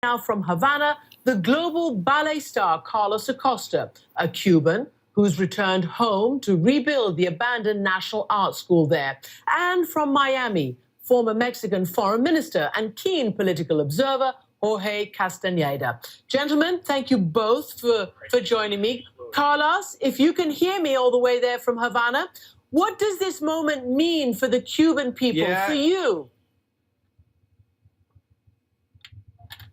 Now from Havana, the global ballet star Carlos Acosta, a Cuban who's returned home to rebuild the abandoned National Art School there. And from Miami, former Mexican foreign minister and keen political observer, Jorge Castaneda. Gentlemen, thank you both for joining me. Carlos, if you can hear me all the way there from Havana, what does this moment mean for the Cuban people, for you?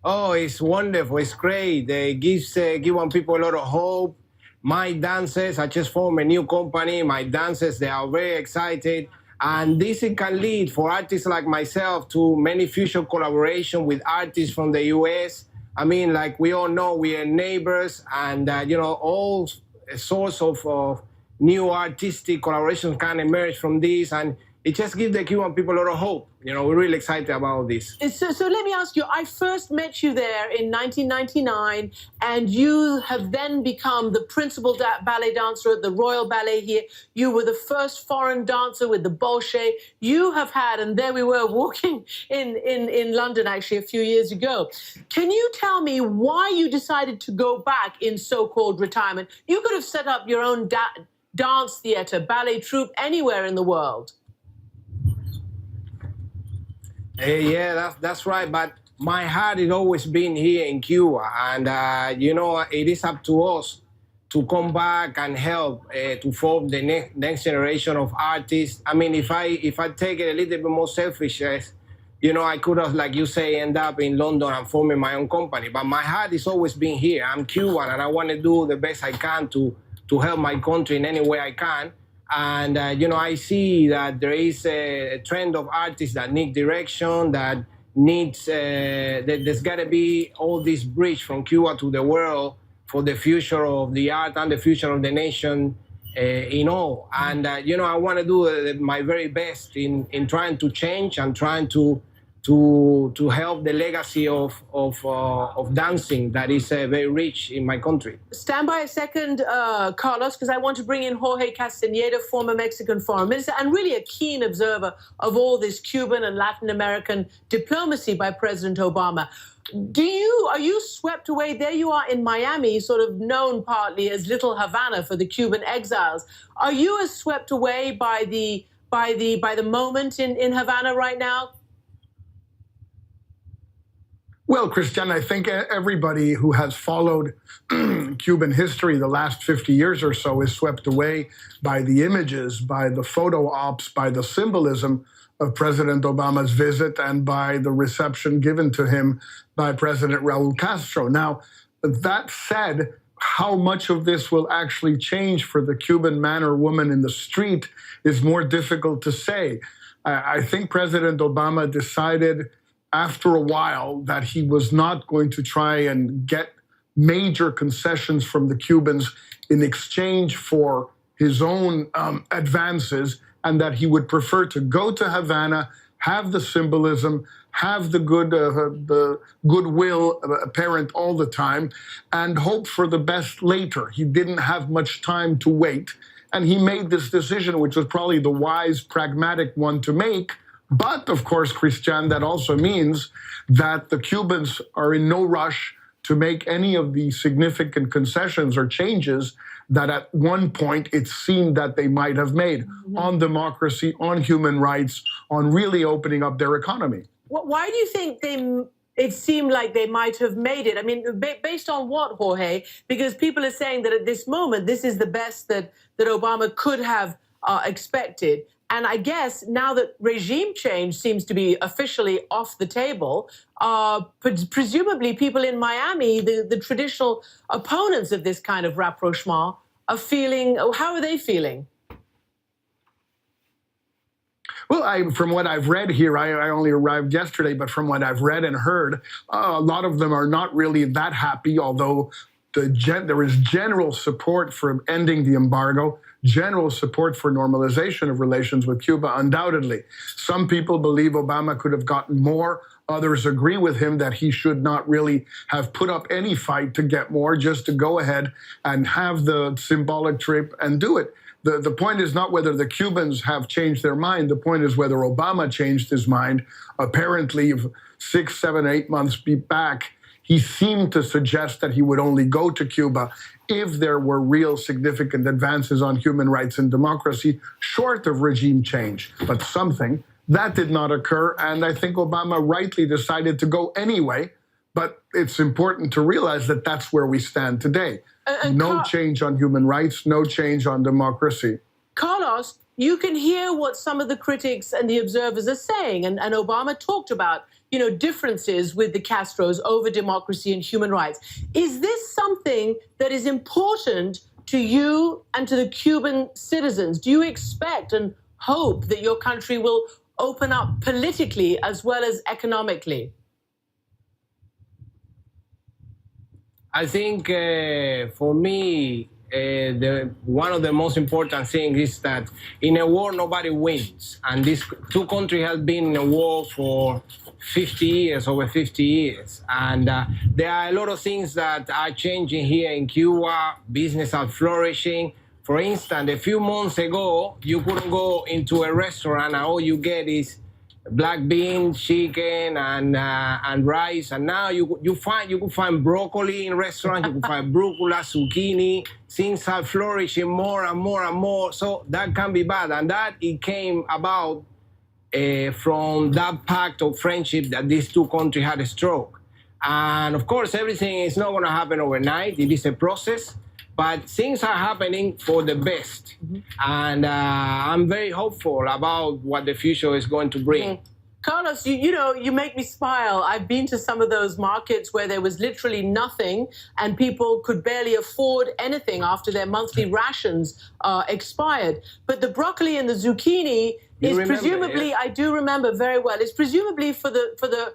Oh, it's wonderful. It's great. It gives Cuban people a lot of hope. My dancers, I just formed a new company. My dancers, they are very excited. And this can lead for artists like myself to many future collaboration with artists from the US. I mean, like we all know, we are neighbors, and you know, all sorts of new artistic collaborations can emerge from this, and it just gives the Cuban people a lot of hope. You know, we're really excited about this. So let me ask you, I first met you there in 1999, and you have then become the principal ballet dancer at the Royal Ballet here. You were the first foreign dancer with the Bolshoi. You have had, and there we were walking in London actually a few years ago. Can you tell me why you decided to go back in so-called retirement? You could have set up your own dance theater, ballet troupe anywhere in the world. Yeah, that's right. But my heart has always been here in Cuba. And, you know, it is up to us to come back and help to form the next generation of artists. I mean, if I take it a little bit more selfish, you know, I could have, like you say, end up in London and forming my own company. But my heart has always been here. I'm Cuban, and I want to do the best I can to help my country in any way I can. And, you know, I see that there is a trend of artists that need direction, that needs, there's got to be all this bridge from Cuba to the world for the future of the art and the future of the nation in all. And, you know, I want to do my very best in trying to change and trying to help the legacy of dancing that is very rich in my country. Stand by a second, Carlos, because I want to bring in Jorge Castaneda, former Mexican foreign minister, and really a keen observer of all this Cuban and Latin American diplomacy by President Obama. Are you swept away? There you are in Miami, sort of known partly as Little Havana for the Cuban exiles. Are you as swept away by the moment in Havana right now? Well, Christiane, I think everybody who has followed Cuban history the last 50 years or so is swept away by the images, by the photo ops, by the symbolism of President Obama's visit and by the reception given to him by President Raul Castro. Now, that said, how much of this will actually change for the Cuban man or woman in the street is more difficult to say. I think President Obama decided after a while that he was not going to try and get major concessions from the Cubans in exchange for his own advances, and that he would prefer to go to Havana, have the symbolism, have the goodwill apparent all the time, and hope for the best later. He didn't have much time to wait, and he made this decision, which was probably the wise, pragmatic one to make. But, of course, Christiane, that also means that the Cubans are in no rush to make any of the significant concessions or changes that at one point it seemed that they might have made on democracy, on human rights, on really opening up their economy. Why do you think it seemed like they might have made it? I mean, based on what, Jorge? Because people are saying that at this moment, this is the best that Obama could have expected. And I guess now that regime change seems to be officially off the table, presumably people in Miami, the traditional opponents of this kind of rapprochement, are feeling, how are they feeling? Well, from what I've read here, I only arrived yesterday, but from what I've read and heard, a lot of them are not really that happy, although there is general support for ending the embargo, general support for normalization of relations with Cuba, undoubtedly. Some people believe Obama could have gotten more. Others agree with him that he should not really have put up any fight to get more, just to go ahead and have the symbolic trip and do it. The point is not whether the Cubans have changed their mind. The point is whether Obama changed his mind. Apparently, 6, 7, 8 months back, he seemed to suggest that he would only go to Cuba if there were real significant advances on human rights and democracy, short of regime change. But something that did not occur, and I think Obama rightly decided to go anyway. But it's important to realize that that's where we stand today. No change on human rights, no change on democracy. Carlos, you can hear what some of the critics and the observers are saying, and Obama talked about, differences with the Castros over democracy and human rights. Is this something that is important to you and to the Cuban citizens? Do you expect and hope that your country will open up politically as well as economically? I think for me, one of the most important things is that in a war, nobody wins. And these two countries have been in a war for 50 years, over 50 years. And there are a lot of things that are changing here in Cuba. Business are flourishing. For instance, a few months ago, you couldn't go into a restaurant and all you get is black beans, chicken, and rice. And now you could find broccoli in restaurants. You could find rucola, zucchini. Things are flourishing more and more and more. So that can be bad, and that it came about from that pact of friendship that these two countries had struck. And of course, everything is not going to happen overnight. It is a process. But things are happening for the best. Mm-hmm. And I'm very hopeful about what the future is going to bring. Mm-hmm. Carlos, you make me smile. I've been to some of those markets where there was literally nothing and people could barely afford anything after their monthly rations expired. But the broccoli and the zucchini is presumably, yes. I do remember very well, it's presumably for the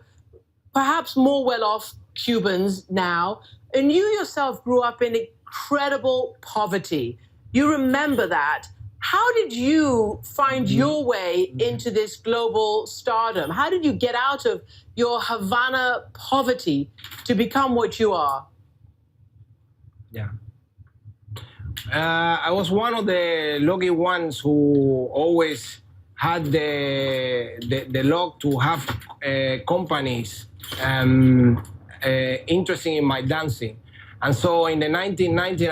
perhaps more well-off Cubans now. And you yourself grew up in incredible poverty. You remember that. How did you find your way into this global stardom? How did you get out of your Havana poverty to become what you are? Yeah. I was one of the lucky ones who always had the luck to have companies interested in my dancing. And so in the 1990s,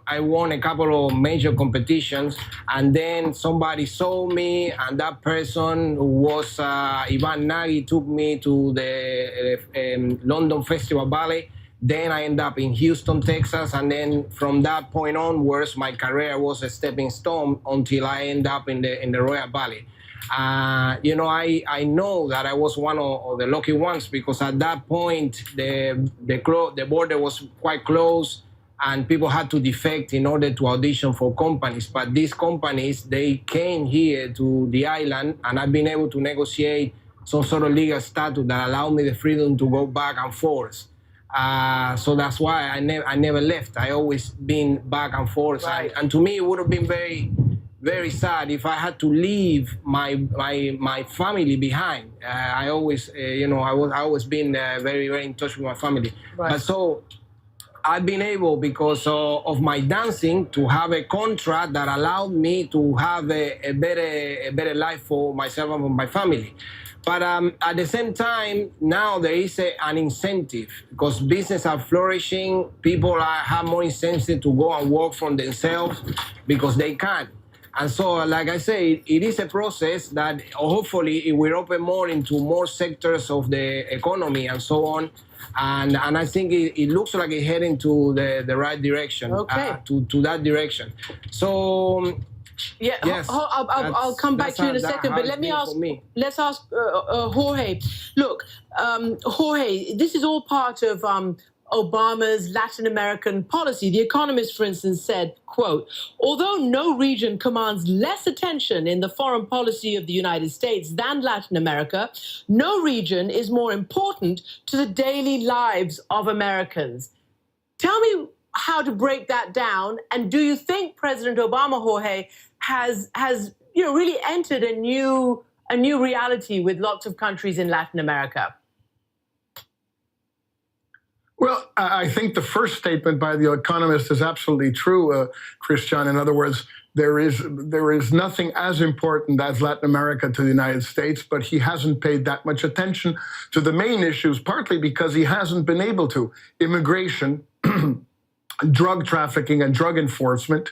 I won a couple of major competitions, and then somebody saw me, and that person who was Ivan Nagy took me to the London Festival Ballet. Then I ended up in Houston, Texas, and then from that point onwards, my career was a stepping stone until I ended up in the Royal Ballet. I know that I was one of the lucky ones because at that point the border was quite close and people had to defect in order to audition for companies. But these companies, they came here to the island, and I've been able to negotiate some sort of legal status that allowed me the freedom to go back and forth. So that's why I never left. I always been back and forth. Right. And to me, it would have been very sad if I had to leave my family behind. I always, I always been very, very in touch with my family. Right. But so I've been able, because of my dancing, to have a contract that allowed me to have a better life for myself and for my family. But at the same time, now there is an incentive because businesses are flourishing. People have more incentive to go and work for themselves because they can. And so, like I say, it is a process that hopefully it will open more into more sectors of the economy and so on. And I think it looks like it's heading to the right direction, to that direction. So, yeah, yes, I'll come back to you in a second, but let's ask Jorge. Look, Jorge, this is all part of Obama's Latin American policy. The Economist, for instance, said, quote, although no region commands less attention in the foreign policy of the United States than Latin America, no region is more important to the daily lives of Americans. Tell me how to break that down, and do you think President Obama, Jorge, has really entered a new reality with lots of countries in Latin America? Well, I think the first statement by The Economist is absolutely true, Christiane. In other words, there is nothing as important as Latin America to the United States, but he hasn't paid that much attention to the main issues, partly because he hasn't been able to. Immigration, drug trafficking and drug enforcement,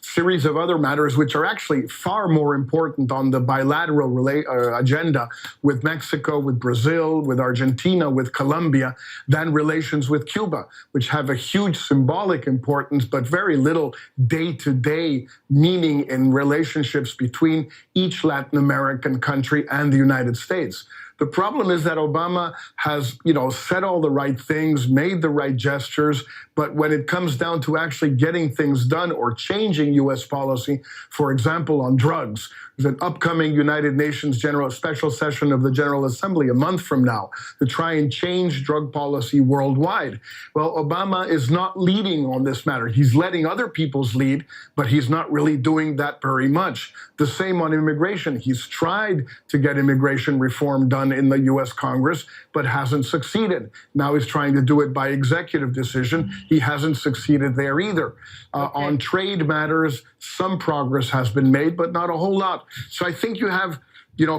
series of other matters which are actually far more important on the bilateral agenda with Mexico, with Brazil, with Argentina, with Colombia, than relations with Cuba, which have a huge symbolic importance, but very little day-to-day meaning in relationships between each Latin American country and the United States. The problem is that Obama has, said all the right things, made the right gestures, but when it comes down to actually getting things done or changing U.S. policy, for example, on drugs, there's an upcoming United Nations special session of the General Assembly a month from now to try and change drug policy worldwide. Well, Obama is not leading on this matter. He's letting other people's lead, but he's not really doing that very much. The same on immigration. He's tried to get immigration reform done in the U.S. Congress, but hasn't succeeded. Now he's trying to do it by executive decision. He hasn't succeeded there either. On trade matters, some progress has been made, but not a whole lot. So I think you have,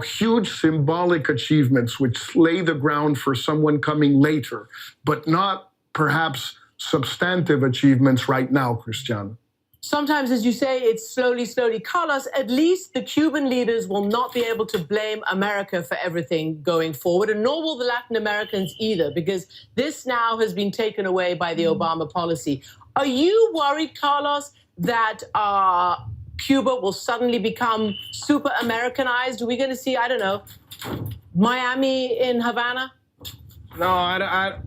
huge symbolic achievements which lay the ground for someone coming later, but not perhaps substantive achievements right now, Christiane. Sometimes, as you say, it's slowly, slowly. Carlos, at least the Cuban leaders will not be able to blame America for everything going forward, and nor will the Latin Americans either, because this now has been taken away by the Obama policy. Are you worried, Carlos, that Cuba will suddenly become super Americanized? Are we going to see, I don't know, Miami in Havana? No, I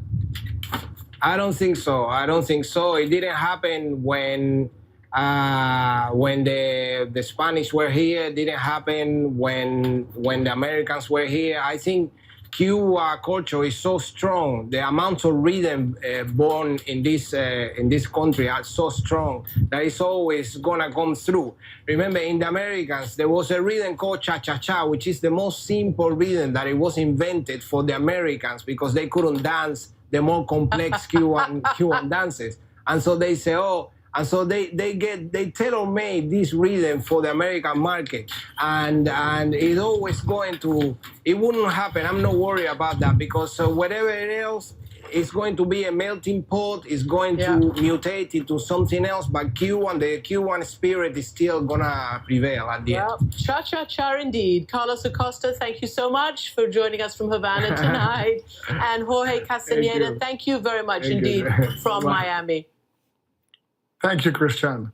don't think so. I don't think so. It didn't happen when the Spanish were here. It didn't happen when the Americans were here. I think Cuba culture is so strong. The amount of rhythm born in this country are so strong that it's always gonna come through. Remember, in the Americans, there was a rhythm called cha-cha-cha, which is the most simple rhythm that it was invented for the Americans because they couldn't dance the more complex Cuban dances. And so they say, and so they tailor-made this rhythm for the American market, and it's always it wouldn't happen. I'm not worried about that because whatever else is going to be a melting pot, is going to mutate into something else. But the Cuban spirit is still gonna prevail at the end. Cha-cha-cha indeed. Carlos Acosta, thank you so much for joining us from Havana tonight, and Jorge Castaneda, thank you very much indeed from Miami. Thank you, Christiane.